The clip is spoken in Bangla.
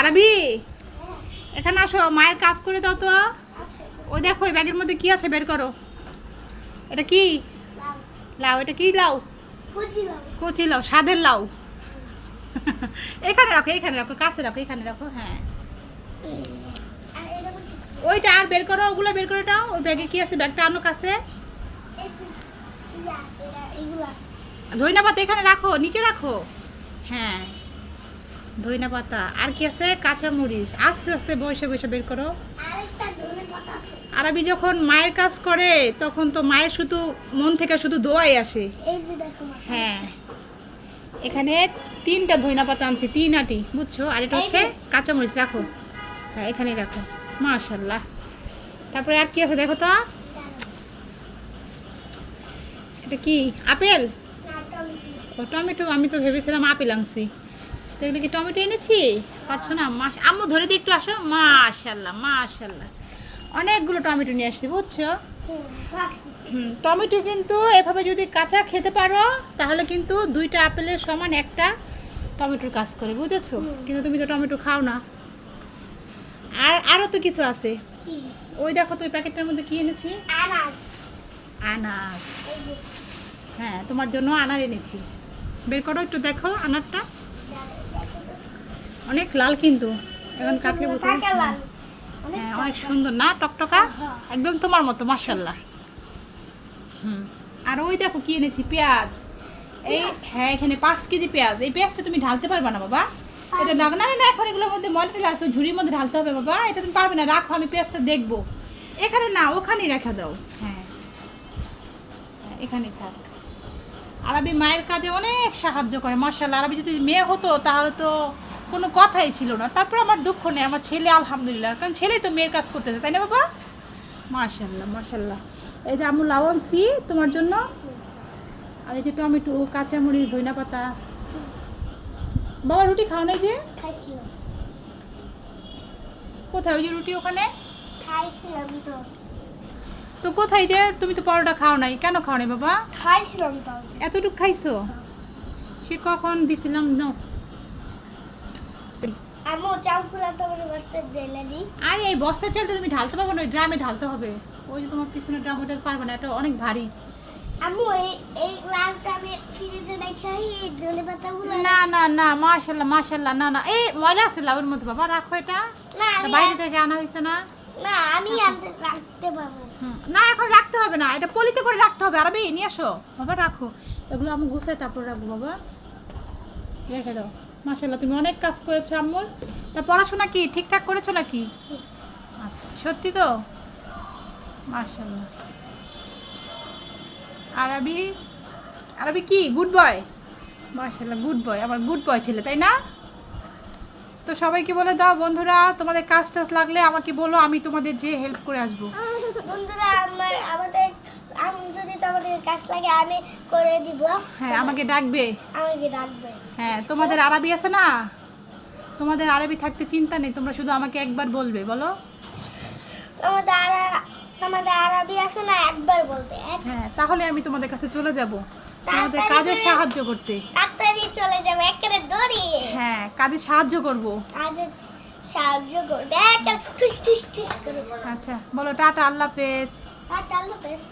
আরবি এখানে আসো, মায়ের কাজ করে দাও তো। ওই দেখো ওই ব্যাগের মধ্যে কি আছে বের করো। এটা কি লাউ? এটা কি লাউ? কচি লাউ, স্বাদের লাউ। এখানে রাখো, এখানে রাখো, কাছে রাখো, এখানে রাখো। হ্যাঁ ওইটা আর বের করো, ওগুলো বের করে দাও। ওই ব্যাগে কি আছে? ব্যাগটা আনো কাছে। ধইনা পাতা এখানে রাখো, নিচে রাখো। হ্যাঁ ধইনা পাতা। আর কি আছে? কাঁচামরিচ। আস্তে আস্তে বসে বসে বের করো। আরবি যখন মায়ের কাজ করে তখন তো মায়ের শুধু মন থেকে শুধু দোয়াই আসে। হ্যাঁ এখানে 3টা ধইনা পাতা আনছি, 3 আটি, বুঝছো? আর এটা হচ্ছে কাঁচামরিচ। রাখো, হ্যাঁ এখানে রাখো। মাশাআল্লাহ। তারপরে আর কি আছে দেখো তো। এটা কি? আপেল? ও টমেটো। আমি তো ভেবেছিলাম আপেল আনছি। তো এগুলো কি টমেটো এনেছি? পারছো না? আম্মু ধরে দিয়ে একটু আসো। মাশাআল্লাহ মাশাআল্লাহ, অনেকগুলো টমেটো নিয়ে আসছি, বুঝছো? টমেটো কিন্তু এভাবে যদি কাঁচা খেতে পারো তাহলে কিন্তু 2টা আপেলের সমান একটা টমেটোর কাজ করে, বুঝেছো? কিন্তু তুমি তো টমেটো খাও না। আর আরও তো কিছু আছে। ওই দেখো তো ওই প্যাকেটটার মধ্যে কি এনেছি। আনার। হ্যাঁ তোমার জন্য আনার এনেছি। বের করো একটু, দেখো আনারটা অনেক লাল কিন্তু এখন কাটলে হ্যাঁ অনেক সুন্দর না, টকটকা একদম তোমার মতো। মাশাআল্লাহ। আর ওই দেখো কি এনেছি, পেঁয়াজ। এই হ্যাঁ এখানে 5 কেজি পেঁয়াজ। এই পেঁয়াজটা তুমি ঢালতে পারবে না বাবা। এটা না না না, এখন এগুলোর মধ্যে ময়লা আছে, ঝুড়ির মধ্যে ঢালতে হবে বাবা। এটা তুমি পারবে না, রাখো, আমি পেঁয়াজটা দেখবো। এখানে না, ওখানেই রেখে দাও। হ্যাঁ এখানেই থাক। আরবি মায়ের কাজে অনেক সাহায্য করে, মাশাআল্লাহ। আরবি যদি মেয়ে হতো তাহলে তো কোনো কথাই ছিল না। তারপর আমার দুঃখ নেই, আমার ছেলে আলহামদুলিল্লাহ, কারণ ছেলেই তো মেয়ের কাজ করতেছে, তাই না বাবা? মাশাআল্লাহ মাশাআল্লাহ। এই যে আমু লাউ আনছি তোমার জন্য। আর এই যে টমেটো, কাঁচামরিচ, ধইনা পাতা। বাবা রুটি খাও নাই যে? কোথায় ওই যে রুটি? ওখানে তো কোথায় যে? তুমি তো পরোটা খাও নাই, কেন খাও নাই বাবা? খাইছিলাম তো। এতটুকু খাইছো? সে কখন দিছিলাম না। আমু চালগুলো তোমার বস্তায় ঢেলে দিই। আর এই বস্তা চাল তো তুমি ঢালতে পারবে না, ওই ড্রামে ঢালতে হবে। ওই যে তোমার পিছনে ড্রাম, ওটা পারবে না, এটা অনেক ভারী। আমু এই লাউটা আমি ফ্রিজে রেখে এই ধনে পাতাগুলো। না না না, মাশাআল্লাহ মাশাআল্লাহ। না না, এই ময়লা আছে লাউয়ের মধ্যে বাবা, রাখো এটা। না বাইরে থেকে আনা হয়েছে না। না আমি আনতে রাখতে পারবো না এখন রাখতে হবে না, এটা পলিতে করে রাখতে হবে। আরবি নিয়ে আসো বাবা, রাখো এগুলো। আমি গুছাই তারপর রাখবো বাবা, রেখে দাও। মাশাআল্লাহ তুমি অনেক কাজ করেছো আম্মুর। তা পড়াশোনা কি ঠিকঠাক করেছো নাকি? আচ্ছা সত্যি তো? মাশাআল্লাহ। আরবি, আরবি কি গুড বয়? মাশাআল্লাহ গুড বয়, আমার গুড বয় ছেলে, তাই না? তো সবাইকে বলে দাও বন্ধুরা, তোমাদের কাজ টাজ লাগলে আমাকে বলো, আমি তোমাদের যে হেল্প করে আসবো। বন্ধুরা আমাদের যদি তোমাদের কাজ লাগে আমি করে দিব। হ্যাঁ আমাকে ডাকবে। হ্যাঁ আচ্ছা। তোমাদের আরবি আছে না, তোমাদের আরবি থাকতে চিন্তা নেই, তোমরা শুধু আমাকে একবার বলবে। বলো তোমাদের আরবি আছে না, একবার বলবে। হ্যাঁ তাহলে আমি তোমাদের কাছে চলে যাব তোমাদের কাজে সাহায্য করতে। তাড়াতাড়ি চলে যাবে একেবারে দৌড়িয়ে। হ্যাঁ কাজে সাহায্য করব। কাজে সাহায্য করবে একেবারে ঠুস ঠুস ঠুস করে। আচ্ছা বলো টাটা, আল্লাহ হাফেজ। টাটা, আল্লাহ হাফেজ।